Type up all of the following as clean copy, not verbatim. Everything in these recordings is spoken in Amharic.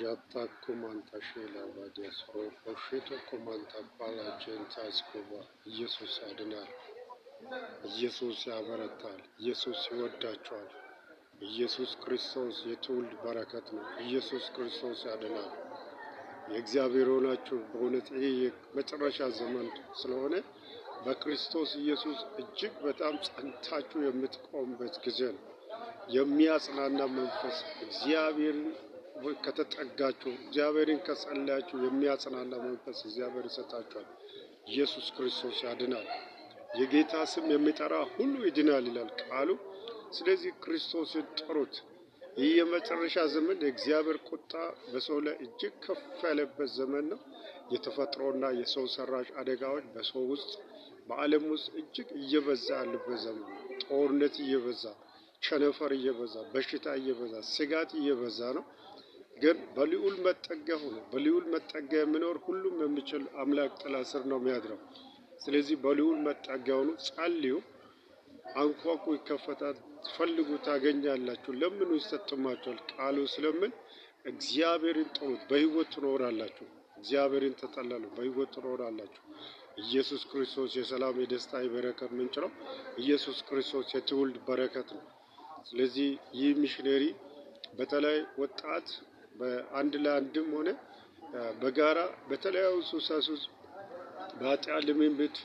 Jatta kumantashela vadiasro ኦሼቶ ኮማንታ ባላጀንታ ስኮባ ኢየሱስ ያድናል። ኢየሱስ ያበረታል። ኢየሱስ ይወዳቸዋል። ኢየሱስ ክርስቶስ የትውልድ በረከት ነው። ኢየሱስ ክርስቶስ ያድናል። የእግዚአብሔር ሆናችሁ በእውነት ይህ የመጨረሻ ዘመን ስለሆነ በክርስቶስ ኢየሱስ እጅግ በጣም ጸንታችሁ የምትቆሙበት ጊዜ ነው። የሚያጽናና መንፈስ እግዚአብሔርን ከተጠጋችሁ እግዚአብሔርን ከጸለያችሁ የሚያጽናና መንፈስ እግዚአብሔር ይሰጣችኋል። ኢየሱስ ክርስቶስ ያድናል። የጌታ ስም የሚጠራ ሁሉ ይድናል ይላል ቃሉ። ስለዚህ ክርስቶስን ጥሩት። ይህ የመጨረሻ ዘመን የእግዚአብሔር ቁጣ በሰው ላይ እጅግ ከፍ ያለበት ዘመን ነው። የተፈጥሮና የሰው ሰራሽ አደጋዎች በሰው ውስጥ በዓለም ውስጥ እጅግ እየበዛ ያለበት ዘመን ነው። ጦርነት እየበዛ፣ ቸነፈር እየበዛ፣ በሽታ እየበዛ፣ ስጋት እየበዛ ነው። ግን በልዑል መጠጊያ ሆኖ በልዑል መጠጊያ የሚኖር ሁሉም የሚችል አምላክ ጥላ ስር ነው የሚያድረው። ስለዚህ በልዑል መጠጊያ ሆኖ ጸልዩ። አንኳኩ ይከፈታል፣ ፈልጉ ታገኛላችሁ፣ ለምኑ ይሰጥማችኋል። ቃሉ ስለምን እግዚአብሔርን ጥሩት፣ በሕይወት ትኖራላችሁ። እግዚአብሔርን ተጠለሉ፣ በሕይወት ትኖራላችሁ። ኢየሱስ ክርስቶስ የሰላም የደስታ የበረከት ምንጭ ነው። ኢየሱስ ክርስቶስ የትውልድ በረከት ነው። ስለዚህ ይህ ሚሽነሪ በተለይ ወጣት በአንድ ለአንድም ሆነ በጋራ በተለያዩ ሱሳሱስ በኃጢአት ልምምድ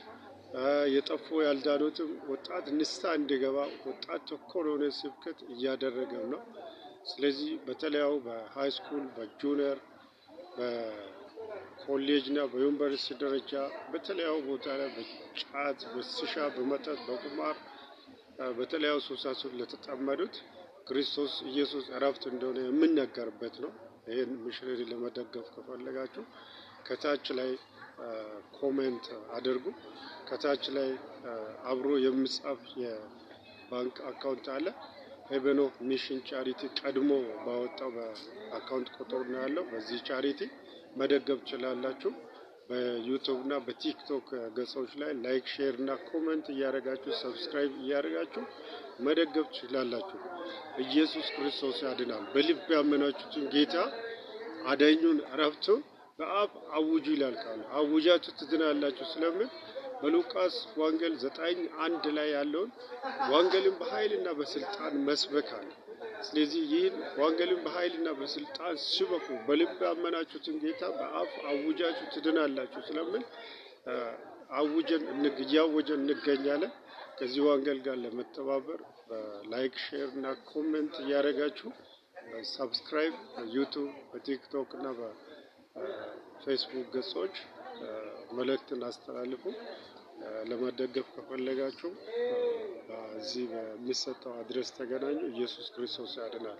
የጠፉ ያልዳኑትም ወጣት ንስሐ እንዲገባ ወጣት ተኮር የሆነ ስብከት እያደረገ ነው። ስለዚህ በተለያዩ በሃይ ስኩል፣ በጁኒየር፣ በኮሌጅና በዩኒቨርሲቲ ደረጃ በተለያዩ ቦታ ላይ በጫት፣ በስሻ፣ በመጠጥ፣ በቁማር በተለያዩ ሱሳሱስ ለተጠመዱት ክርስቶስ ኢየሱስ እረፍት እንደሆነ የምንነገርበት ነው። ይህን ሚሽነሪ ለመደገፍ ከፈለጋችሁ ከታች ላይ ኮሜንት አድርጉ። ከታች ላይ አብሮ የሚጻፍ የባንክ አካውንት አለ። ሄቨን ኦፍ ሚሽን ቻሪቲ ቀድሞ ባወጣው በአካውንት ቁጥር ነው ያለው። በዚህ ቻሪቲ መደገፍ ትችላላችሁ። በዩቲዩብ እና በቲክቶክ ገጾች ላይ ላይክ፣ ሼር እና ኮሜንት እያደረጋችሁ ሰብስክራይብ እያደረጋችሁ መደገፍ ትችላላችሁ። ኢየሱስ ክርስቶስ ያድናል። በልብ ያመናችሁትን ጌታ አዳኙን እረፍቱን በአብ አውጁ ይላል ቃሉ። አውጃችሁ ትድናላችሁ ስለምን በሉቃስ ወንጌል 9:1 ላይ ያለውን ወንጌልን በኃይልና በስልጣን መስበክ አለ። ስለዚህ ይህን ወንጌልን በኃይልና በስልጣን ስበኩ፣ በልብ ያመናችሁትን ጌታ በአፍ አውጃችሁ ትድናላችሁ ስለምን እያወጀን እንገኛለን። ከዚህ ወንጌል ጋር ለመተባበር ላይክ፣ ሼር እና ኮሜንት እያደረጋችሁ ሰብስክራይብ በዩቲዩብ፣ በቲክቶክ እና በፌስቡክ ገጾች መልእክትን አስተላልፉ። ለመደገፍ ከፈለጋችሁ በዚህ በሚሰጠው አድሬስ ተገናኙ። ኢየሱስ ክርስቶስ ያድናል።